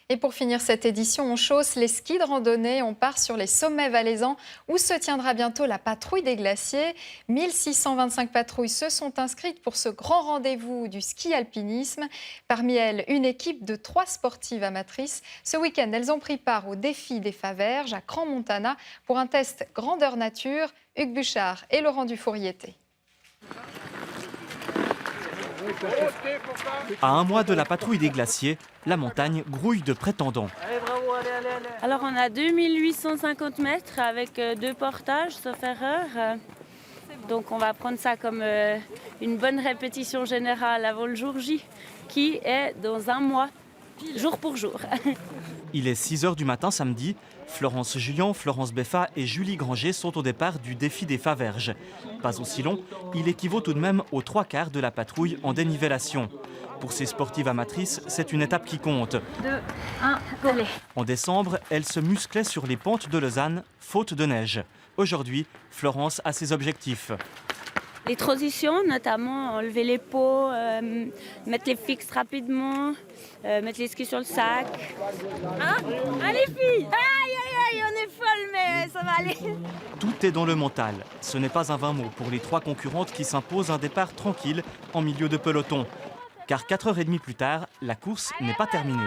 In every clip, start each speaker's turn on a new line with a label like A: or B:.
A: Et pour finir cette édition, on chausse les skis de randonnée. On part sur les sommets valaisans où se tiendra bientôt la patrouille des glaciers. 1625 patrouilles se sont inscrites pour ce grand rendez-vous du ski alpinisme. Parmi elles, une équipe de 3 sportives amatrices. Ce week-end, elles ont pris part au défi des Faverges à Crans-Montana pour un test grandeur nature. Hugues Bouchard et Laurent Dufour-y-étaient.
B: À un mois de la patrouille des glaciers, la montagne grouille de prétendants.
C: Alors on a 2850 mètres avec 2 portages, sauf erreur. Donc on va prendre ça comme une bonne répétition générale avant le jour J, qui est dans un mois, jour pour jour.
B: Il est 6h du matin samedi. Florence Julien, Florence Beffa et Julie Granger sont au départ du défi des Faverges. Pas aussi long, il équivaut tout de même aux 3/4 de la patrouille en dénivellation. Pour ces sportives amatrices, c'est une étape qui compte.
C: 2, 1, allez.
B: En décembre, elles se musclaient sur les pentes de Lausanne, faute de neige. Aujourd'hui, Florence a ses objectifs.
C: Les transitions, notamment enlever les pots, mettre les fixes rapidement, mettre les skis sur le sac. Hein? Allez filles! Aïe aïe aïe, on est folle mais ça va aller.
B: Tout est dans le mental. Ce n'est pas un vain mot pour les 3 concurrentes qui s'imposent un départ tranquille en milieu de peloton. Car 4h30 plus tard, la course n'est pas terminée.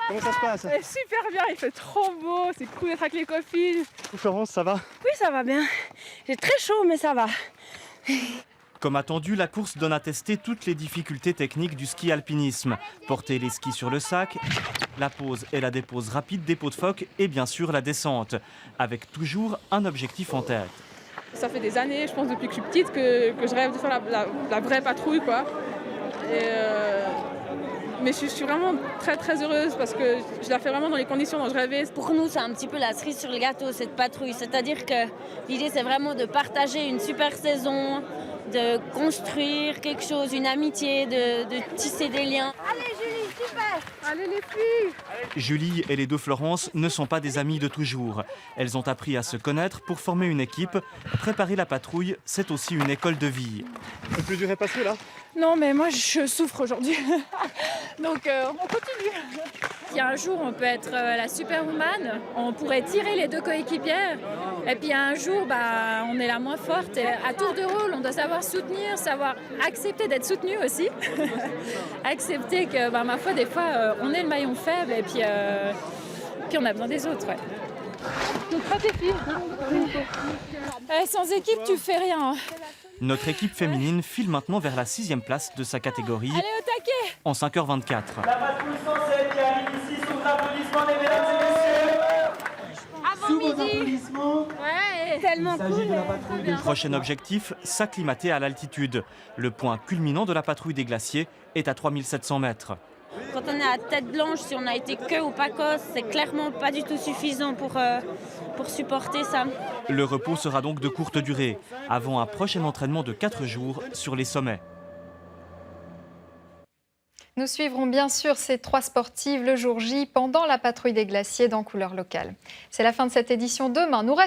D: Comment ça se passe?
E: Super bien, il fait trop beau, c'est cool d'être avec les copines.
D: Florence, ça va?
C: Oui, ça va bien. J'ai très chaud mais ça va.
B: Comme attendu, la course donne à tester toutes les difficultés techniques du ski alpinisme. Porter les skis sur le sac, la pose et la dépose rapide des pots de phoque et bien sûr la descente, avec toujours un objectif en tête.
E: Ça fait des années, je pense depuis que je suis petite, que je rêve de faire la vraie patrouille, quoi. Mais je suis vraiment très très heureuse parce que je la fais vraiment dans les conditions dont je rêvais.
C: Pour nous, c'est un petit peu la cerise sur le gâteau, cette patrouille. C'est-à-dire que l'idée, c'est vraiment de partager une super saison, de construire quelque chose, une amitié, de tisser des liens. Allez Julie, super!
E: Allez les filles!
B: Julie et les 2 Florence ne sont pas des amies de toujours. Elles ont appris à se connaître pour former une équipe. Préparer la patrouille, c'est aussi une école de vie.
D: Le plus dur est passé là?
E: Non mais moi je souffre aujourd'hui, donc on continue.
F: Il y a un jour, on peut être la superwoman, on pourrait tirer les 2 coéquipières, et puis un jour, on est la moins forte. Et à tour de rôle, on doit savoir soutenir, savoir accepter d'être soutenu aussi, accepter que, ma foi, des fois, on est le maillon faible, et puis on a besoin des autres. Ouais.
E: Donc pas tes filles.
F: Sans équipe, tu fais rien.
B: Notre équipe féminine file maintenant vers la 6e place de sa catégorie.
F: Allez au taquet!
B: En 5h24.
G: La patrouille 107 qui arrive ici sous l'applaudissement des mesdames et messieurs.
C: Avant midi!
F: Ouais,
C: Tellement cool!
B: Le prochain objectif, s'acclimater à l'altitude. Le point culminant de la patrouille des glaciers est à 3700 mètres.
C: Quand on est à tête blanche, si on a été queue ou pacos, c'est clairement pas du tout suffisant pour supporter ça.
B: Le repos sera donc de courte durée, avant un prochain entraînement de 4 jours sur les sommets.
A: Nous suivrons bien sûr ces 3 sportives le jour J pendant la patrouille des glaciers dans Couleurs locales. C'est la fin de cette édition. Demain, nous restons